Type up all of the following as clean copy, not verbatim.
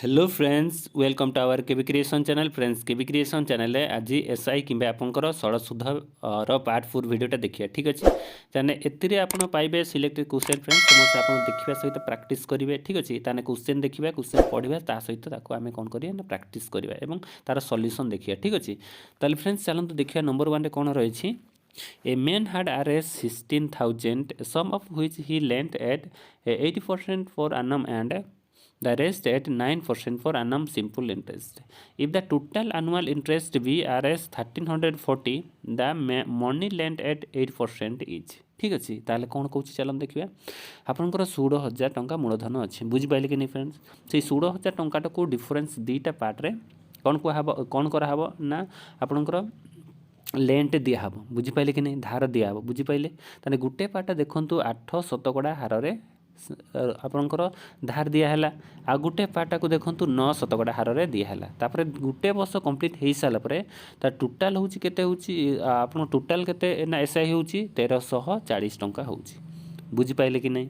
Hello friends welcome to our KB creation channel friends KB creation channel आज एसआई कि आपंकर षड़ सुध पार्ट 4 वीडियोटा देखिए ठीक अच्छे ताने एतिरे आपण पाइबे सिलेक्टेड क्वेश्चन फ्रेंड्स समस्त आप देखा सहित प्रैक्टिस करेंगे ठीक अच्छे ताने क्वेश्चन देखा क्वेश्चन पढ़ा ता सहित आम कौन करेंगे प्रैक्टिस करवा और तार सॉल्यूशन देखिए ठीक अच्छे ताले फ्रेंड्स चलते देखिए नंबर 1 कौन रही A man had arrest 16,000 some of which he lent at 80% for annum and the rest at 9% for annum simple interest. If the total annual interest be Rs 1340, the money lent at 8% is. ठीक अच्छे ताले कौन कौन चलन देखिए आपंकर 16,000 टंका मूलधन अच्छे बुझिपारे कि नहीं फ्रेंड्स से 16,000 टंका को डिफरेन्स दुईटा पार्ट्रे कौन कह कौन कराब ना आपंकर लेंट दिहब बुझिपारे कि नहीं धार दिहब बुझिपारे ताने गोटे पार्टा देखूँ 8 शतकड़ा हार आपणकर धार दिहला आ गोटे पार्टा को देखूँ 9 शतकड़ा हार दिहला तापर गोटे वर्ष कंप्लीट हो सारापर टोटाल हूँ के आप टोटाल के एसआई हूँ 1340 टंका हो बुझिपारे कि नहीं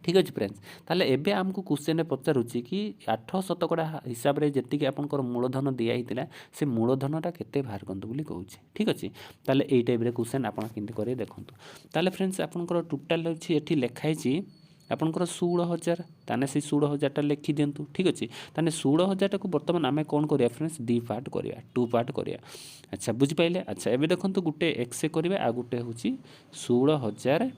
ठीक अच्छे फ्रेंड्स ताले एबे आमको क्वेश्चन पचारूँ कि 8 शतकड़ा हिसाब से जी आपंकर मूलधन दिखाई से मूलधनटा के बाहर करतु बोली कहूँ ठीक अच्छे ताले यही टाइप क्वेश्चन आप करें देखूँ ताले फ्रेंड्स आपंकर टोटाल अच्छी ये लिखाई आपंकर 16,000 ताने से 16,000 लिखि दिंतु ठीक अच्छे ताने 16,000 को बर्तमान आम कौन करिया फ्रेंड्स दी पार्ट करिया टू पार्ट करिया अच्छा बुझिपारे अच्छा एबे देखो गोटे एक्स करिया आ गोटे हूँ 16,000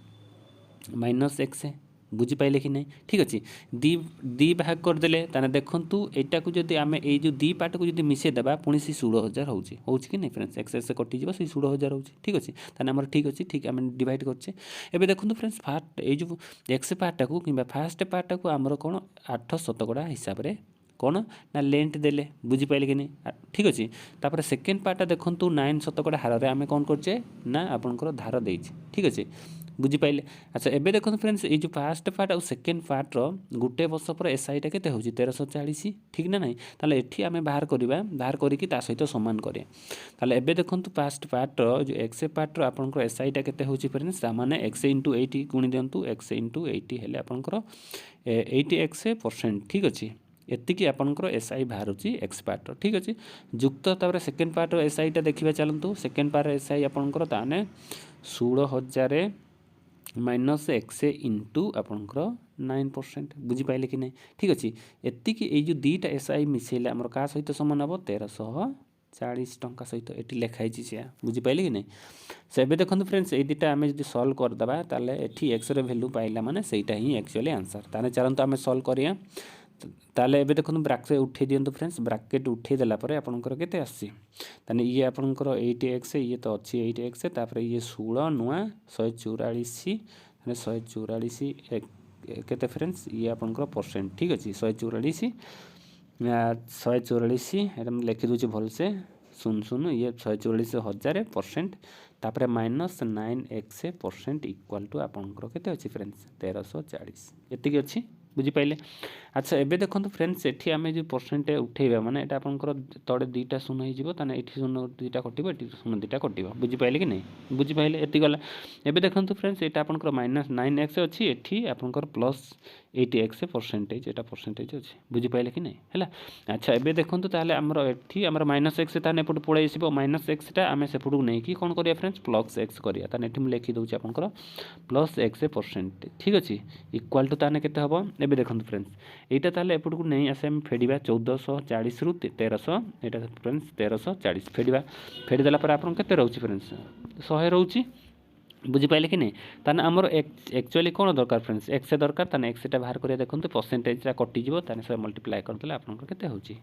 माइनस एक्स बुझिपारे कि नहीं ठीक अच्छे दी भाग करदे ताने देखूँ यहाँ को जब आम यो दी पार्ट को मिसेदेबा पुणी से 16,000 हो कि नहीं फ्रेंड्स एक्स कटिज से 16,000 हो ठीक अच्छे ताने आम ठीक अच्छे ठीक आम डिवाइड करचे एबे देखूँ फ्रेंड्स फास्ट यो एक्स पार्टा को कि फास्ट पार्टा को आमर कौन 8 शतकड़ा हिसाब से कौन ना लेंट देले बुझिपारे कि नहीं ठीक अच्छे तापर सेकेंड पार्टा देखूँ 9 शतकड़ा हार आम कौन करचे ना आपंकर धार दे ठीक अच्छे बुझिपारे अच्छा एबे देखो फ्रेंड्स ये जो फास्ट पार्ट और सेकेंड पार्ट गोटे वर्ष पर एसआईटा के 1340 ठीक ना नहीं ताले एठी आमे बाहर करवा बाहर करके सहित सामान करें ताले एबे देखो फास्ट पार्ट जो एक्स पार्ट आपंकर एसआईटा के फ्रेंड्स माने एक्स इंटू 80 गुणी दिंतु एक्स इंटू 80 हेले आपंकर 80% ठीक अच्छे एतिकी आपंकर एसआई बाहर एक्स पार्ट ठीक अच्छे जुक्त तापर सेकेंड पार्ट एसआईटा देखा चलतु सेकेंड पार्ट एसआई आपंकर ताने 16,000 माइनस एक्स इंटू आपंकर 9% बुझिपारे कि नहीं ठीक अच्छे एतिकी ये जो दुईटा एसआई मिसेले आमर क्या सहित सामान हम 1340 टंका सहित ये लिखाई से बुझिपारे कि नहीं से एबे देखो फ्रेंड्स ये दुटा आम जो सल्व करदे ताले एठी एक्स वैल्यू पाइला माने सेटा ही एक्चुअली आंसर ताने चलते आम सल्व करिया ताले एबे देखो ब्राकेट उठे दिंतु फ्रेंड्स ब्राकेट उठे देला परे आपनकर केते आसी ताने ये आपनकर 8x ये तो अच्छी 8x तापर ये 16 नुआ 144 माने 144 केते फ्रेंड्स ये आपनकर परसेंट ठीक अछि 144 एदम लिखि दोछि भल से सुन सुन ये 144,000% तापर माइनस 9x% इक्वल टू आपनकर केते अछि फ्रेंड्स 1340 एतिकी अछि बुझिपारे अच्छा एबे देखो फ्रेंड्स एठी आमे जो परसेंट उठेबा माने एटा आपनकर तड़े दुईटा शून्य हो जिवो ताने एठी शून्य दुईटा कटिबो एठी शून्य दुईटा कटिबो बुझिपारे कि नहीं बुझिपारे एति गला एबे देखो फ्रेंड्स एटा आपनकर माइनस 9x अछि एठी आपनकर प्लस 80x% एटा परसेंटेज अछि बुझिपारे कि नहीं हैला अच्छा एबे देखो ताले हमर एठी हमर माइनस x ताने एपट पळै आसीबो माइनस x टा आमे सेपटू नै कि कोन करिया फ्रेंड्स प्लस x करिया ताने एठी म लिखि दोछि आपनकर प्लस x% ठीक अछि इक्वल टू ताने केते हबो एबे देखो फ्रेंड्स एटा ताले एपट को नहीं आसे हम फेडिबा 1440 रु 1300 एटा फ्रेंड्स 1340 फेडिबा फेडी देला पर आपन केते रहउची फ्रेंड्स 100 रहउची बुझिपारे कि नहीं ताने आमर एक्चुअली कौन दरकार फ्रेंड्स एक्स दरकार ताने एक्सटा बाहर करिया देखो परसेंटेजटा कटिजिवो ताने से मल्टीप्लाई करदेले आपनकर केते होउची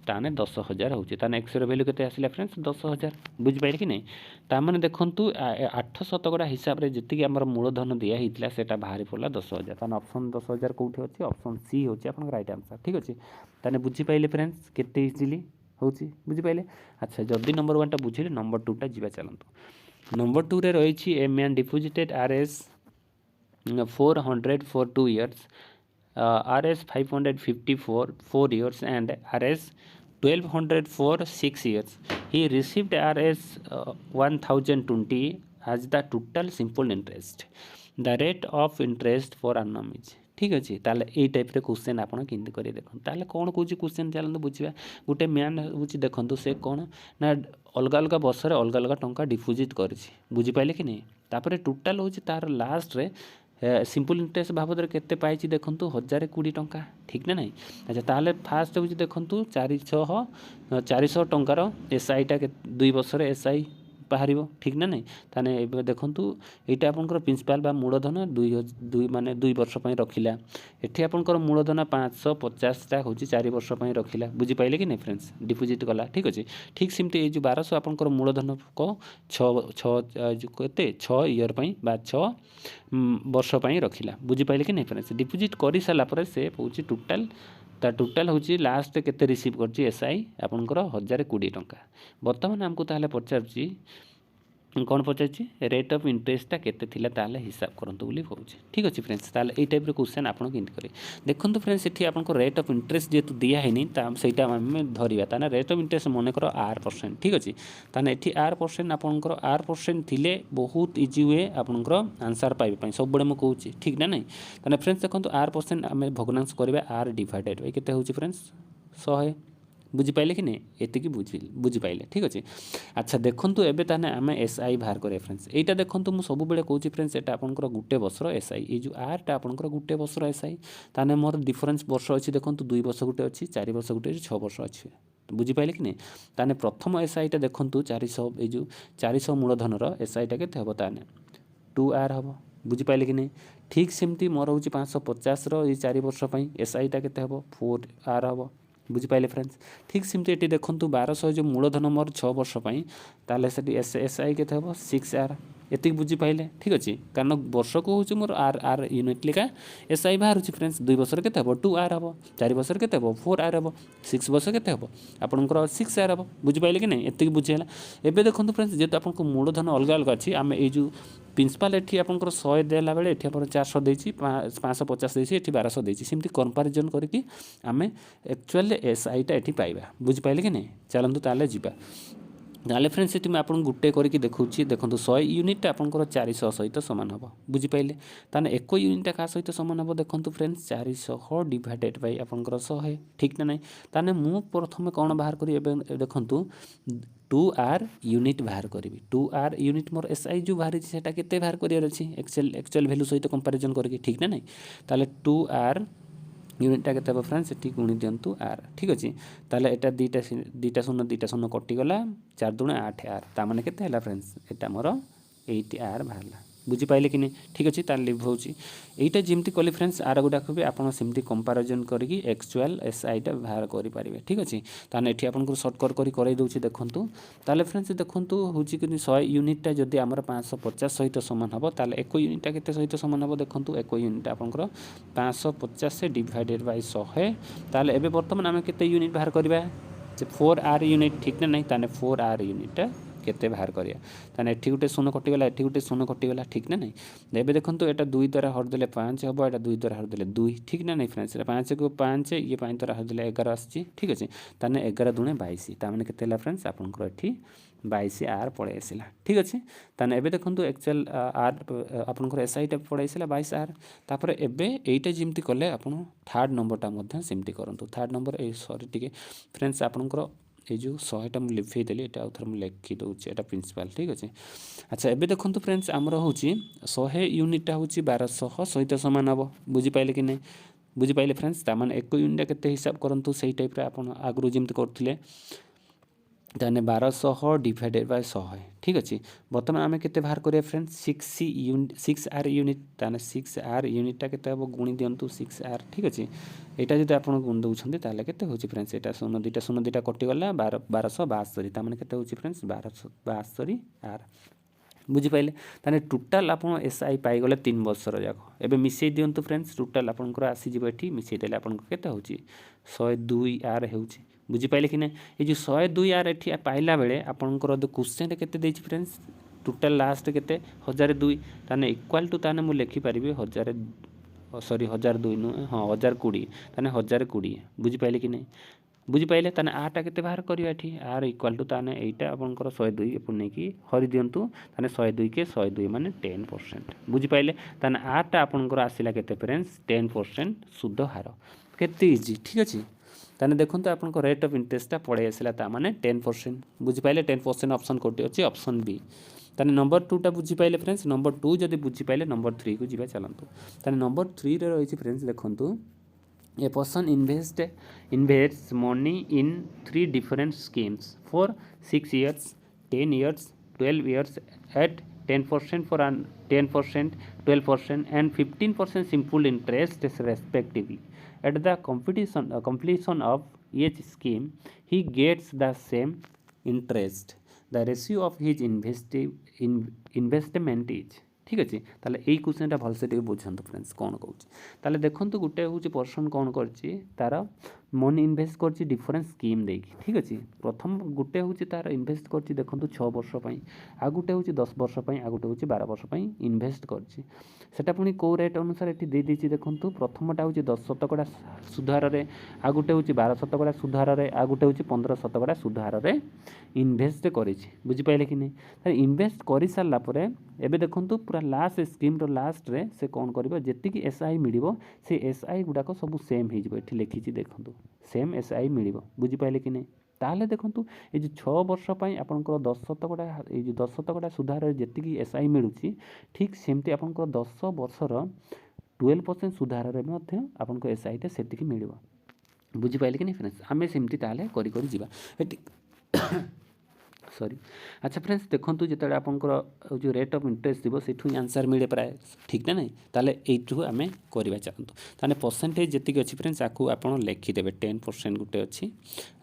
ताने 10,000 होउची ताने एक्स रो वैल्यू केते आसिला फ्रेंड्स 10,000 बुझिपारे कि नहीं तामाने देखंतु 8 शतकड़ा हिसाब रे जतिकी हमर मूलधन दिया हितला सेटा बाहर पड़ला 10,000 ताने ऑप्शन 10,000 कोठी अछि ऑप्शन सी होची आपनकर राइट आंसर ठीक अछि ताने बुझिपाइले फ्रेंड्स केते इजीली होची बुझिपाइले अच्छा जल्दी नंबर 1 टा बुझिले नंबर 2 टा जिबा चलंतु नंबर 2 रे रही a man deposited RS 400 for 2 years RS 550 for 4 years and RS 1200 for 6 years he received RS 1020 as the total simple interest the rate of interest for annum is ठीक अच्छे ताले यही type question आपड़ केमती करेंगे देखो ताले कौन कौन क्वेश्चन चलते बुझा गोटे मैन हूँ देखो से कौन ना अलग अलग वर्ष अलग अलग टंका डिपोजिट करुझिपारे कि नहीं तापर टोटाल हूँ तार लास्ट रे सिंपल इंटरेस्ट बाबद केते पाइछि देखु 1020 टंका ठीक ना नहीं। अच्छा ताले फास्ट हूँ देखु 400 टंकार एसआईटा 2 वर्ष एसआई बाहर ठीक ना नहीं ताने देखूँ यहाँ आपंकर प्रिंसिपाल बा मूलधन 2 माने 2 वर्ष रखिला एठी आपंकर मूलधन 550टा हूँ 4 वर्ष रखिला बुझीपारे कि नहीं फ्रेंड्स डिपोजिट कला ठीक अच्छे ठीक सेमती ये जो 1200 आपंकर मूलधन को 6 ईयर बा 6 वर्ष रखिला बुझीपारे कि नहीं फ्रेंड्स डिपोजिट कर सारापर से हूँ टोटाल हूँ लास्ट केते रिसीव कर एसआई आपंकर 1020 टंका बर्तमान आमको ताहले पचार कौन पचार रेट ऑफ इंटरेस्टा केते थिला ताहले हिसाब करंतु बोली कहूँ ठीक अच्छे फ्रेंड्स ताहले एई टाइप क्वेश्चन आपन केमती करें देखो फ्रेंड्स ये आपको रेट ऑफ इंटरेस्ट जेहेतु दिया है सहीटा आम धरवा ताने रेट ऑफ इंटरेस्ट मनकर 8% ठीक अच्छे ताने ये 8% आपंकर 8% थिले बहुत इजी हुए आपंकर आंसर पाइबा सब बड़े मुझे कहूँ ठीक ना नहीं ताने फ्रेंड्स देखो 8% आम भग्नांश करवा आर डिवाइडेड बाय केते होची फ्रेंड्स 100 बुझीपारे कि नहीं ये बुझीपारे ठीक अच्छे। अच्छा देखूँ एवं ताने आम एसआई बाहर करें फ्रेंड्स यहाँ देखूँ मुझे सब बेले कहूँ फ्रेंड्स यहाँ आपंकर गोटे वर्षर एसआई ये जो आरटा आपंकर गोटे वर्षर एसआई ताने मोर डिफरेन्स वर्ष अच्छी देखो 2 वर्ष गोटे अच्छी 4 वर्ष गोटे 6 वर्ष अच्छी बुझीपारे कि नहीं ताने प्रथम एसआईटा देखूँ 400 ये जो 400 मूलधनर एसआईटा के हम ताने 2R हम बुझीपारे कि नहीं ठीक सेमती मोर हूँ 550 ये 4 वर्ष एसआईटा के हम 4R हम बुझीपारे फ्रेंड्स ठीक सेमती ये देखूँ 1200 जो मूलधन मोर 6 वर्ष ताले से एसआई के हम 6R ये बुझीपारे ठीक अच्छे कारण वर्ष को हूँ मोर आर आर यूनिट लिखा एसआई बाहर फ्रेंड्स 2 वर्ष के हम 2R हम 4 वर्ष के हम 4R हम 6 वर्ष के हम आपंकर 6R हम बुझीपारे कि नहीं ये बुझीगला एवं देखो फ्रेंड्स जेहतु आपको मूलधन अलग अलग अच्छी आम ये प्रिंसिपाल एठी आपंकर 100 देला बेले एठी आपन 400 देछि 550 देछि एठी 1200 देछि सिमती कंपैरिजन करके आमे एक्चुअल एसआई टा एठी पाइबा बुझ पाइले कि नहीं चलंतु ताले जिबा ताले फ्रेंड्स एठी मैं आपन गुटे करके देखौछि देखंतु 100 यूनिट आपनकर 400 सहित समान हबो बुझि पाइले ताने 1 यूनिट का सहित समान हबो देखंतु फ्रेंड्स 400 डिवाइडेड बाय आपनकर 100 ठीक ना नहीं ताने मु प्रथमे कोन बाहर करी एबे देखंतु 2R यूनिट बाहर करी 2R यूनिट मोर एसआई जो बाहर सेटा केते बाहर करियर अछि एक्चुअल वैल्यू सहित कंपैरिजन करके ठीक ना नहीं ताले 2R यूनिटा के फ्रेंड्स ये गुणी दिंतु आर ठीक अच्छे ताले एटा दीटा शून्य कटिगला 4 दूणे 8 आर ताने केते फ्रेंड्स एटा मोर 8 आर बाहरला बुझीपारे कि नहीं ठीक अच्छे तार लिभ हो यहाँ जमी कली फ्रेंड्स आर गुड़ाक भी आपड़ सेमती कंपैरिजन करके एक्चुअल एसआईटा बाहर करेंगे ठीक अच्छे ताने ये आपको सर्टकट कर दूसरी देखूँ ताले फ्रेंड्स देखूँ हूँ कि 100 यूनिटा जदि आम 550 सहित सामान हम ताले 1 यूनिटा के सहित सामान हम देखूँ 1 यूनिट आपंकर 550 डिवाइडेड बाय 100 ताले एबे बर्तमान आम के यूनिट बाहर करवा 4R यूनिट ठीक ना नहीं ताने 4R यूनिटा केते बाहर करिया ताने एठी गुटे शून्य कटिगला एठी गुटे शून्य कटिगला ठीक ना नहीं एबे देखंतु एटा 2 द्वारा हरदेले 5 हबो एटा 2 द्वारा हरदेले 2 ठीक ना नहीं फ्रेंड्स 5 को 5 ये 5 द्वारा हरदेले 11 आछि ठीक अछि ताने 11 दुणे 22 ता माने केते ला फ्रेंड्स आपनकर एठी 22 आर पड़े आसिला ठीक अछि ताने एबे देखंतु एक्चुअल आर आपनकर एसआई टा पड़े आसिला 22 आर तापर एबे एटा जिमती कले आपन थर्ड नंबर टा मध्ये सिमती करंतु थर्ड नंबर ए सॉरी टिके फ्रेंड्स आपनकर ये जो 100टा मुझे लिखी देली एटा आउथर मुझे लिखी दूसरी एटा प्रिंसिपल ठीक अच्छे। अच्छा एबे देखंतु फ्रेंड्स आमर हूँ 100 यूनिटा हूँ 1200 सहित सामान हम बुझीपारे कि नहीं बुझीपारे फ्रेंड्स ताମାନେ 1 यूनिटा केते हिसाब करंतु सही टाइप रे आपण आगु जेमती करथिले ताने 1200 डिवाइडेड बाय 100 ठीक अच्छे बर्तमान आम के बाहर करिया फ्रेंड्स 6R यूनिट ताने 6R यूनिटा केते हम गुणी दिंतु 6R ठीक अच्छे यहाँ जब आप गुण दौरान ताले केते होची फ्रेंड्स एटा 0 कटिगला 1272 ताମାନେ केते होची फ्रेंड्स 1272 आर बुझीपारे ताने टोटाल आप एसआई पाईगले 3 वर्षर जाक एबे मिसई दिंतु फ्रेंड्स टोटाल आपनकर आसीजिबो एठी मिसई देले आपनकर केते होची 102 आर होची बुझीपारे कि नहीं ये जो 102 आर एठी पाइला बेले आपनकर क्वेश्चन केते देछि फ्रेंड्स टोटाल लास्ट केते 1002 ताने इक्वल टू ताने मु लिखि परिबे 1000 सॉरी 1002 नु हाँ 1020 ताने 1020 बुझीपारे कि नहीं बुझिपारे ताने आटा केते बाहर करिया एठी आर इक्वल टू ताने एटा आपनकर 102 एपु नै कि हरि दियंतु ताने 102 के 102 माने 10%। बुझिपारे ताने आटा आपनकर आसिला केते फ्रेंड्स 10% शुद्ध हार केते इजी ठीक अछि। ताने देखंतु आपनको रेट ऑफ इंटरेस्ट पड़े आसिला ता माने 10%। बुझिपारे 10% ऑप्शन कोटी अछि ऑप्शन बी। ताने नंबर 2 टा बुझिपारे फ्रेंड्स नंबर 2 जदि बुझिपारे नंबर 3 को जिबा चलंतु। ताने नंबर 3 रे रहिछि फ्रेंड्स देखंतु a person invests money in 3 different schemes for 6 years 10 years 12 years at 10% for 10% 12% and 15% simple interest respectively. At the completion of each scheme he gets the same interest. The ratio of his investment is ठीक अच्छे ताले यही question भलसे बुझातु friends कौन कौन ताले देखंतु गोटे हूँ पर्सन कौन कर तार मनी इन्वेस्ट कर डिफरेंट स्कीम देकी ठीक अच्छे। प्रथम गोटे हूँ तार इन्वेस्ट कर देखो 6 वर्ष आ गोटे हूँ 10 वर्ष आ गोटे हूँ 12 वर्ष इन्वेस्ट करटा पुणी कौ रेट अनुसार ये देखो प्रथमटा हूँ 10% सुधार आ गोटे हूँ 12% सुधार आ गोटे हूँ 15% सुधार इन्वेस्ट कर बुझिपारे कि नहीं इन्वेस्ट कर सारापर एबे देखंतु पूरा लास्ट स्कीम रो लास्ट रे से कौन करिवो जेतिकी एसआई मिलिवो से एसआई गुडाक सब सेम हो जिवो एठी लिखिछि देखंतु सेम एसआई मिलिवो बुझि पाइले कि नहीं ताहले देखंतु ए जो 6 वर्ष पई आपनकर 10% ए जो 10% सुधार जेतिकी एसआई मिलुछि ठीक सेमती आपनकर 10 वर्षर 12% सुधार रे मध्ये आपनको एसआई टा सेतिकी मिलिवो बुझि पाइले कि नहीं फ्रेंड्स आमे सेमती ताहले करि करि जिबा एठी सॉरी अच्छा फ्रेंड्स देखो जो आपंकर जो रेट ऑफ इंटरेस्ट थी से आंसर मिले प्राय ठीक ना नहीं ताले यू आम करवा चलतु ताने परसेंटेज जी अच्छी फ्रेंड्स आपको आप लिखिदेवे 10% गोटे अच्छी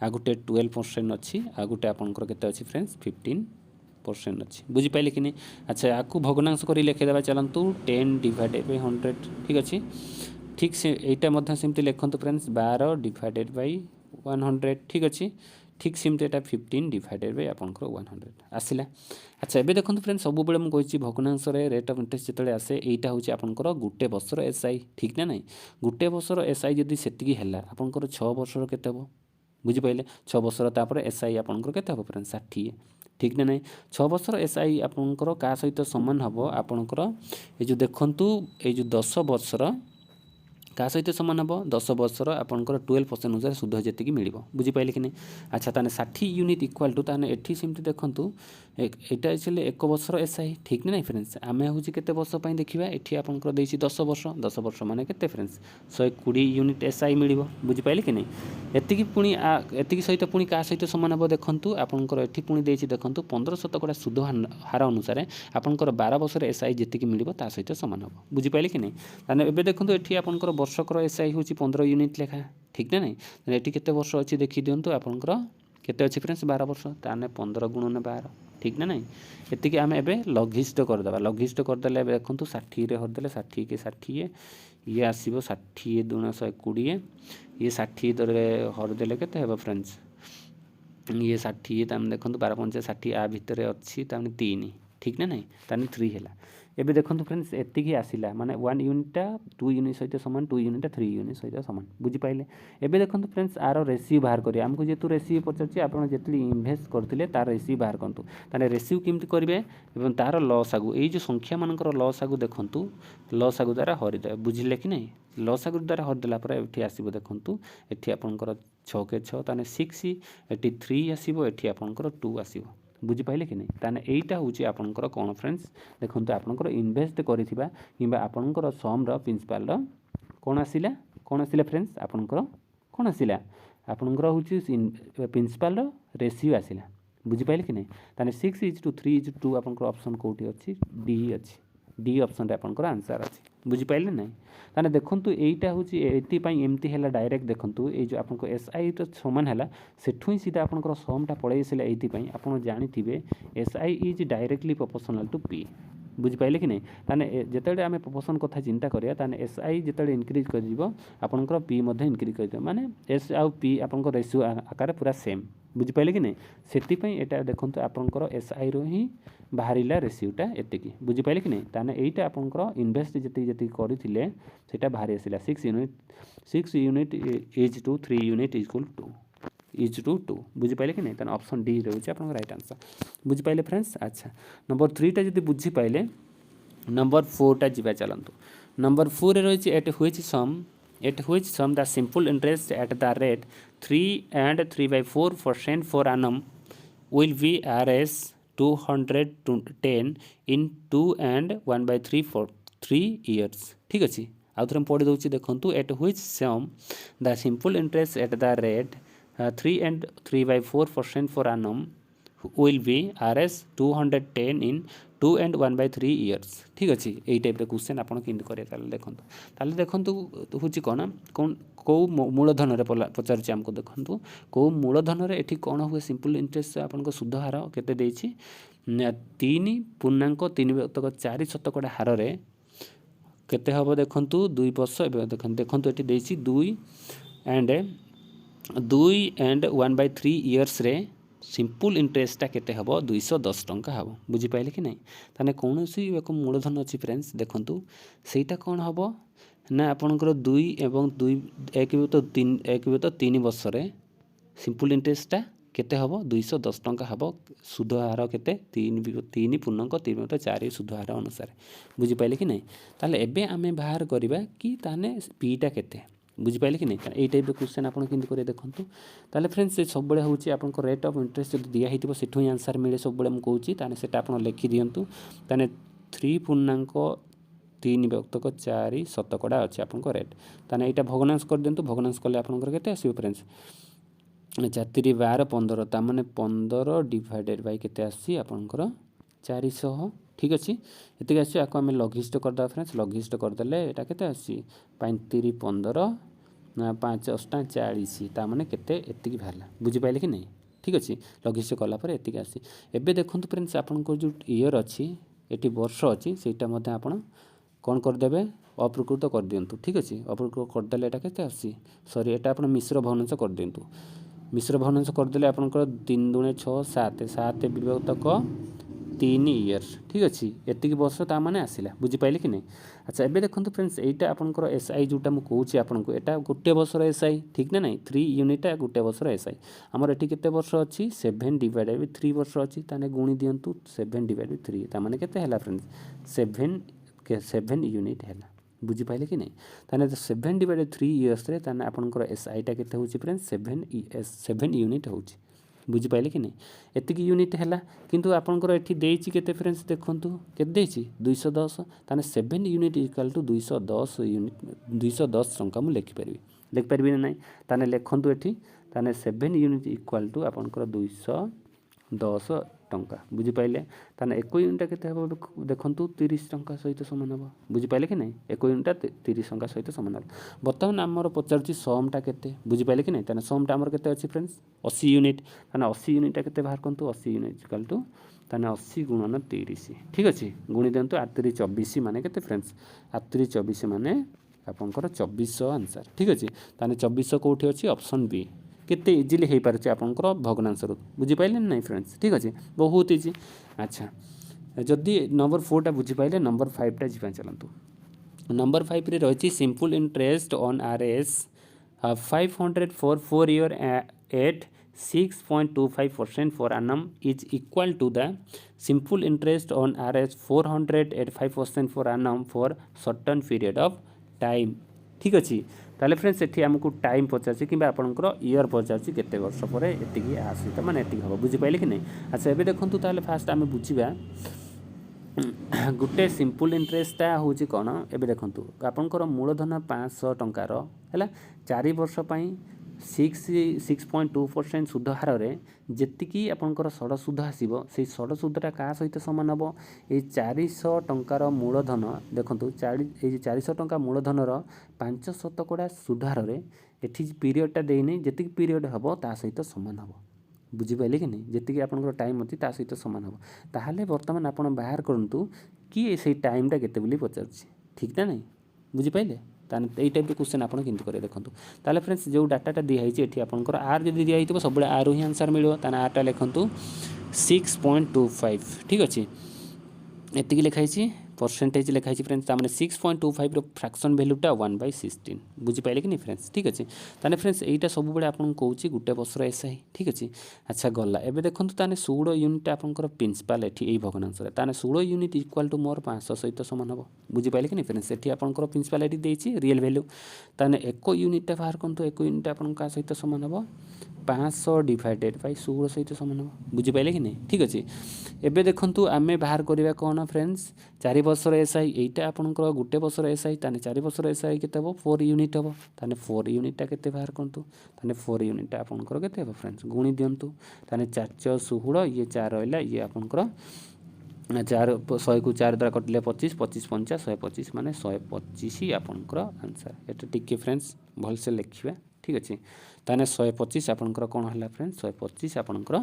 आ गोटे 12% अच्छी आ गोटे आपंकर केते अच्छी फ्रेंड्स 15% अच्छी बुझिपारे कि नहीं। अच्छा आपको भग्नांश कर लिखिदेवा चलतु 10 डिवाइडेड बाय 100 ठीक अच्छे ठीक से यहाँ सेमती लिखु फ्रेंड्स 12 डिवाइडेड बाय 100 ठीक अच्छे ठीक सेमती एटा 15 डिवाइडेड बाय आपनकर 100 आसिला। अच्छा एबे देखंतु फ्रेंड्स सब बेले मु कहिछि भग्नांश रे रेट ऑफ इंटरेस्ट जेतले आसे एटा होछि आपनकर गुटे वर्षर एसआई ठीक ना नहीं गुटे वर्षर एसआई जदी सेतिकी हैला आपनकर 6 वर्षर केते हो बुझि पाइले 6 वर्षर तापर एसआई आपनकर केते हो फ्रेंड्स 60 ठीक ना नहीं 6 वर्षर एसआई आपनकर का सहित समान हबो आपनकर ए जो देखंतु ए जो 10 वर्षर का सहित सामान हम 10 वर्षर आपंकर 12% अनुसार सुध जी मिल बुझिपारे कि नहीं। अच्छा ताने 60 यूनिट इक्वाल टू ताने एठी सेमती देखंतु एटा एक्चुअली 1 वर्षर एसआई ठीक ना नहीं फ्रेंड्स आमे हूँ केते वर्ष पई देखिबा एठी आपनकर देछि 10 वर्ष माने केते फ्रेंड्स 120 यूनिट एसआई मिल बुझिपारे कि नहीं एतिकी पुणी एतिकी सहित पुणी का सहित सामान हम देखंतु आपनकर एठी पुणी देछि देखंतु 15% सुध हार अनुसार आपनकर 12 वर्षर एसआई जेतिकी मिलिबो ता सहित सामान हम बुझिपारे कि नहीं ताने एबे देखंतु एठी आपनकर वर्षकर एसआई हूँ 15 यूनिट लेखा ठीक ना नहीं एटी केते वर्ष अच्छी देखी दिंतु आपंकर केते अच्छी फ्रेंड्स 12 वर्ष ताने 15 गुणन 12 ठीक ना नहीं एतिकी आम एबे लघिष्ठ करदेबा लघिष्ठ करदेले देखो 60 रे हरदेले 60 के 60 ये आसीबो 60 दुण 120 ये 60 दरे हरदेले केते हेबो फ्रेंड्स ये 60 ताम देखो 12 5 60 आ भितर अच्छी ताम 3 ठीक ना नहीं ताने 3 हैला एबे देखंतु फ्रेंड्स एतिकी आसिला माने 1 यूनिटा 2 यूनिट सहित समान 2 यूनिटा 3 यूनिट सहित समान बुझि पाइले। एबे देखंतु फ्रेंड्स आरो रेशियो बाहर करिया हमको जेतु रेशियो पचरछि आपण जेतली इन्वेस्ट करथिले तार रेशियो बाहर करंतु ताने रेशियो केमति करिवे एवं तार लॉस आगु एई जो संख्या मानकर लॉस आगु देखंतु लॉस आगु द्वारा हरि दे बुझिले कि नहीं लॉस आगु द्वारा हरि देला पर एठी आसीबो देखंतु एठी आपनकर 6 के 6 ताने 6 एठी 3 आसीबो एठी आपनकर 2 आसीबो बुझिपारे कि नहीं ताने एटा हूँ आपनकर कौन फ्रेंड्स देखो आपनकर इन्वेस्ट करिथिबा किबा आपनकर सम रो प्रिंसिपल रो कौन आसिला फ्रेंड्स आपनकर कौन आसिला आपनकर हूँ प्रिंसिपल रो रेशियो आसिला बुझिपारे कि नहीं ताने 6:3:2 आपनकर ऑप्शन कोठी अछि डी अछि डी ऑप्शन रे आपनकर आंसर अछि बुझिपारे नहीं ताने देखंतु एटा हूँ एति पई एमती हैला डायरेक्ट देखंतु ए जो आपनको एसआई तो समान हैला सेठु ही सीधा आपनकर समटा पळै आसिला एति पई आपण जानिथिबे SI is directly proportional to P बुझिपारे कि नहीं ताने जेतेडे आमे प्रोपोर्शन कथा चिंता करिया ताने एसआई जेतेडे इंक्रीज कर दिबो आपनकर पी मध्ये इंक्रीज कर दिबो माने एस आ पी आपनकर रेशियो आकार पूरा सेम बुझिपारे कि नहीं सेति पई एटा देखंतु आपनकर एसआई रो ही बाहरिला रेशियोटा एतिकी बुझिपारे कि नहीं ताने एइटा आपनकर इन्वेस्ट जति करिथिले सेटा बाहरी आसिला 6 unit is to 3 unit equal to is to 2 बुझिपारे कि नहीं तेना ऑप्शन डी रोचे आप राइट आंसर बुझिपारे फ्रेंड्स। अच्छा नंबर 3टा जब बुझिपारे नंबर 4टा जीवा चलतु नंबर 4 रही at which sum the simple interest at the rate 3 and 3/4% for annum will be Rs 210 in 2 and 1/3 for 3 years ठीक अच्छे आउ थे पढ़ी दूसरी देखूँ at which sum the simple interest at the rate 3 and 3/4% for annum will be Rs 210 in 2 and 1/3 years ठीक अच्छे यही टाइप क्वेश्चन आपड़ कि देखो ताले देखो हूँ कौन कौन कौ मूलधन पचार आमको देखो कौ मूलधन ये कौन हुए सिंपल इंटरेस्ट आपन सुध हार केते 3.3/4 हार केते हम देखु 2 वर्ष देखो ये 2 and 1/3 इयर्स रे सिंपल इंटरेस्टा केते हम 210 टंका हम बुझिपारे कि नहीं ताने कौन सी एक मूलधन अच्छी फ्रेंड्स देखु सेटा कौन हम ना आपणकर 2 एवं 2 एक 3 वर्ष सिंपल इंटरेस्टा केते हम 210 टंका हम सुध हार केते 3.3/4 सुध हार अनुसार बुझिपारे कि नहीं ताले एबे आमे बाहर करबा कि ताने पीटा केते बुझिपारे कि नहीं यही टाइप क्वेश्चन आप कर देखूँ ताले फ्रेंड्स सब बड़े हूँ आप रेट ऑफ इंटरेस्ट जो दिखाई सेठू ही आंसर मिले सब बड़े मुझे कहूँ से आप लिखि दिंतु ताने 3.3/4 शतकड़ा अच्छे आप रेट ताने यहाँ भग्नांश कर दिंतु भग्नांश कले आपंकर केते आसो फ्रेंड्स 4/12 ताने 15 डिवाइडेड बाय केते आसी आपंकर 400 ठीक अच्छे ये आसो आपको आम लघिष्ठ करदे फ्रेंड्स लघिष्ठ करदे यहाँ के 35 15 5 8 40 ताने केते एतिकी बाहरला बुझिपारे कि नहीं ठीक अच्छे लघिष्ठ कलापर एतिकी आसी एबे देखो फ्रेंड्स आपको जो इयर अच्छी ये वर्ष अच्छी सेटा आप कौन करदे अप्रकृत कर दिंतु ठीक अच्छे अप्रकृत करदे यहाँ के आसी सॉरी यहाँ आप मिश्र भग्नांश कर दिंतु मिश्र भग्नांश करदे आपंकर 3 दूने 6 7 7 विभक्तक 3 इयर्स ठीक अच्छे एतिक वर्ष ताने आसला बुझिपारे कि नहीं। अच्छा एबे देखो फ्रेंड्स यहाँ आपंकर एसआई जोटा मुझे कहूँ आपको यहाँ गोटे वर्षर एसआई ठीक ना नहीं 3 यूनिट गोटे वर्षर एसआई आमर ये केते वर्ष अच्छी 7 डिवाइडेड बाय 3 वर्ष अच्छी ताने गुणी दिंतु 7 डिवाइडेड बाय 3 ताने केते हला फ्रेंड्स 7 यूनिट है बुझिपारे कि नहीं ताने 7 डिवाइडेड 3 इयर्स रे ताने आपनकर एसआईटा केते होची फ्रेंड्स 7 यूनिट होची बुझिपारे कि नहीं एतिकी यूनिट है किंतु आपनकर एठी देइची केते फ्रेंड्स देखंतु केते देइची 210 ताने 7 यूनिट इक्वल टू 210 यूनिट 210 टंका मु लिखि पारबी ना ताने लिखंतु एठी ताने 7 यूनिट इक्वल टू आपनकर 210 टंका बुझिपारे ताने 1 यूनिट केते हम देखंतु 30 टंका सहित सामान हम बुझिपारे कि नहीं 1 यूनिट 30 टंका सहित सामान हम बर्तमान आमर पचारुची समटा केते बुझिपारे कि नहीं ताने समटा आमर केते अछि फ्रेंड्स 80 यूनिट ताने 80 यूनिट केते बाहर करंतु 80 यूनिट इक्वल टू ताने 80 गुणन 30 ठीक अछि गुणी दियंतु 8 24 माने केते फ्रेंड्स 8 24 माने आपनकर 2400 आंसर ठीक अछि ताने 2400 कोठी अछि ऑप्शन बी केते इजिली हो पारे आपंकर भग्नांश बुझिपारे नहीं फ्रेंड्स ठीक अच्छे बहुत इजी। अच्छा जदि नंबर 4टा बुझिपारे नंबर 5टा जीवा चलतु नंबर 5 रे रही simple interest on RS 500 for 4 year at 6.25% for annum is equal to the simple interest on RS 400 at 5% for annum for certain period of time ठीक अच्छे ताले फ्रेंड्स ये आमको टाइम पचार कि आपंकर इयर पचार केते वर्ष पर एतिकी आसी माने एतिकी हम बुझिपारे कि नहीं। अच्छा एबे देखंतु ताले फास्ट आम बुझा गोटे सिंपल इंटरेस्टा हूँ कौन एबे देखंतु आपंकर मूलधन 500 टंकार है 4 वर्ष 6.2% सुध हार जी आपंकर सड़ सुध आसो से सड़ सुधटा क्या सहित सामान हम ये 400 टंकार मूलधन देखो 400 टंका मूलधनर 5 शतकड़ा सुध हार एटी पीरियडटा देनी जी पीरियड हम ता सहित सामान हम बुझिपारे कि नहीं जी आपंकर टाइम अच्छी ता सहित सामान हम ताहले बर्तमान आप बाहर करूँ कि से टाइमटा केते बोली पचारुछि ठीक ना नहीं बुझिपारे ताने यही टाइप क्वेश्चन आप कर देखो ताले फ्रेंड्स जो डाटाटा दिखाई ये आपंकर आर जब दिखाई सब आर ही आंसर मिले ताने आरटा लिखु 6.25 ठीक अच्छे एतिकी लिखाई परसेंटेज लिखाई फ्रेंड्स ताने 6.25 फ्रैक्शन वैल्यूटा 1/16 बुझिपारे कि नहीं फ्रेंड्स ठीक अच्छे ताने फ्रेंड्स यहीटा सब बड़े आपको कौच गोटे वर्षर एसआई ठीक अच्छे अच्छा गला एवं देखो ताने 16 यूनिट आपंकर प्रिंसिपाल ये भग्नांश ताने 16 यूनिट इक्वाल टू मोर 500 सहित सामान हम बुझिपारे कि नहीं फ्रेंड्स ये आपंकर प्रिंसिपाल ये देती रियल वैल्यू ताने 1 यूनिटा बाहर करते 1 यूनिट आपन क्या सहित सामान हम 500 डिवाइडेड बाय 16 सहित सामान हम बुझिपारे कि नहीं ठीक अच्छे एबे देखंतु आमे बाहर करबा कोन फ्रेंड्स 4 वर्षर एसआई एटा आपनकर गुटे वर्षर एसआई ताने 4 वर्षर एसआई केते हो 4 यूनिट हो ताने 4 यूनिटा केते बाहर करंतु ताने 4 यूनिटा आपनकर केते हो फ्रेंड्स गुणी दियंतु ताने 416 ये 4 रहला ये आपनकर 4 100 को 4 द्वारा कटिले 25 25 पंचा 125 माने 125 आपनकर आंसर एटा टिके फ्रेंड्स भल से लिखिबा ठीक अच्छे ताने 125 आपनकर कौन है फ्रेंड्स 125 आपनकर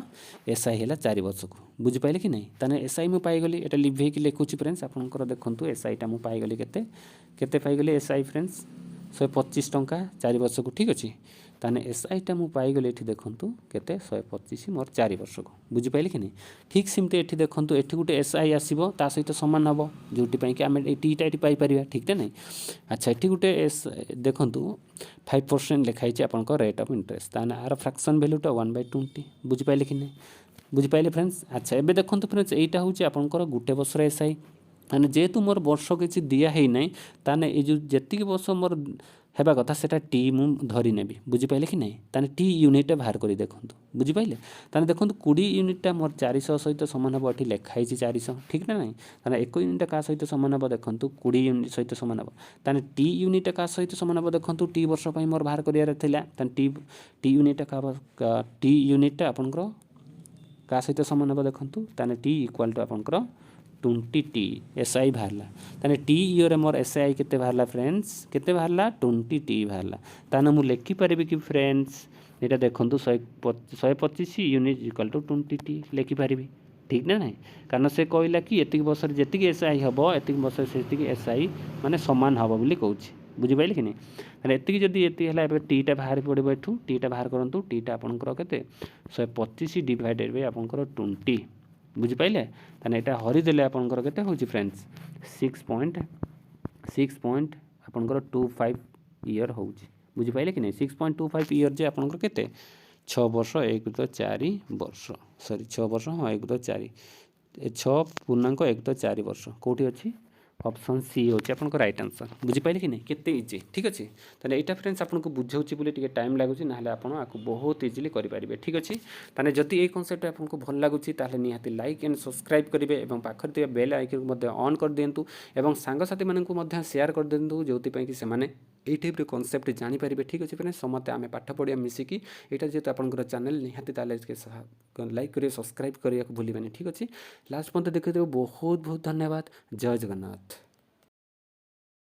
एसआई है 4 वर्ष को बुझिपारे कि नहीं ताने एसआई मु पाइगली एटा लिभे कि लिखुची फ्रेंड्स आपनकर देखंतु एसआईटा मु पाइगली केते केते पाइगली एसआई फ्रेंड्स 125 टंका 4 वर्ष को ठीक अच्छे ताने एसआईटा मु पाइगली एठी देखंतु केते 125 मोर 4 वर्ष को बुझिपारे कि नहीं ठीक सेमते एठी देखंतु एठी गुटे एसआई आसीबो ता सहित समान हबो जोटी पई कि आमे एटीटा एठी पाई परिबा ठीक नहीं अच्छा एठी गुटे एस देखंतु 5% लिखाई आपंकर रेट ऑफ इंटरेस्ट ताने आर फ्रैक्शन वैल्यूटा 1/20 बुझिपारे कि नहीं बुझिपारे फ्रेंड्स अच्छा एबे देखंतु फ्रेंड्स एटा होची आपंकर गुटे वर्षर एसआई माने जेहेतु मोर वर्ष किसी दिया है नहीं ताने ए जो जेतिक वर्ष मोर हेबा कथा सेटा टी मु धरी नेबी बुझिपारे कि नहीं ताने टी यूनिट बाहर करी देखंतु बुझिपारे ताने देखंतु 20 यूनिटा मोर 400 सहित समान हबो एठी लिखाई 400 ठीक ना नहीं ताने 1 यूनिट का सहित समान हबो देखंतु 20 यूनिट सहित समान हबो ताने टी यूनिट का सहित समान हबो देखंतु टी वर्ष पई मोर बाहर करिया थिला ताने टी यूनिट का टी यूनिट आपनकर का सहित समान हबो देखंतु ताने टी इक्वल टू आपनकर 20 टी एसआई बाहरला ताने टी इयर मोर एसआई केते बाहरला फ्रेंड्स केते बाहरला 20 टी बाहरला ताने मु लिखि परिबे कि फ्रेंड्स एटा देखंतु 125 यूनिट इक्वल टू 20 टी लिखि परिबे ठीक ना नहीं कारण से कहला कि एतिक वर्ष जेतिक एसआई हबो एतिक वर्ष सेतिक एसआई माने समान हबो बोली कहूची बुझिपाइले कि नहीं ताने एतिक जदी एति हला एबे टीटा बाहर पड़िबो एठू टीटा बाहर करंतु टीटा आपनकर केते 125 डिवाइडेड बाय आपनकर 20 बुझिपाइले ताने एटा हरि देले आपनकर केते होची फ्रेंड्स 6 आपनकर 25 ईयर होची बुझिपाइले कि नहीं 6.25 ईयर जे आपनकर केते 6 वर्ष 1/4 वर्ष सॉरी 6 वर्ष हाँ 1/4 6 पूर्णांक 1/4 वर्ष कोठी अछि ऑप्शन सी होची आपनको राइट आंसर बुझिपाइले कि नहीं केते इजी ठीक अछि ताने एटा फ्रेंड्स आपनको बुझाउची बोले टिके टाइम लागुची नाले आपण आकु बहुत इजीली करि परिबे ठीक अछि ताने जति ए कांसेप्ट आपनको भल लागुची ताले निहाती लाइक एंड सब्सक्राइब करिवे एवं पाखर दिया बेल आइकन मध्ये ऑन कर देंतु एवं सांग साथी माननकु मध्ये शेयर कर देंतु जोति पई कि से माने এই টাইপ কনসেপ্ট জানি পারিবে ঠিক আছে फ्रेंड्स समते आमे पाठ पढ़िया मिसिकी एटा जेतो आपनकर चैनल निहाती ताले लाइक करिए सब्सक्राइब करिया भूलिबानी ठीक अछि लास्ट पर्यंत देखिथिबो बहुत बहुत धन्यवाद जय जगन्नाथ।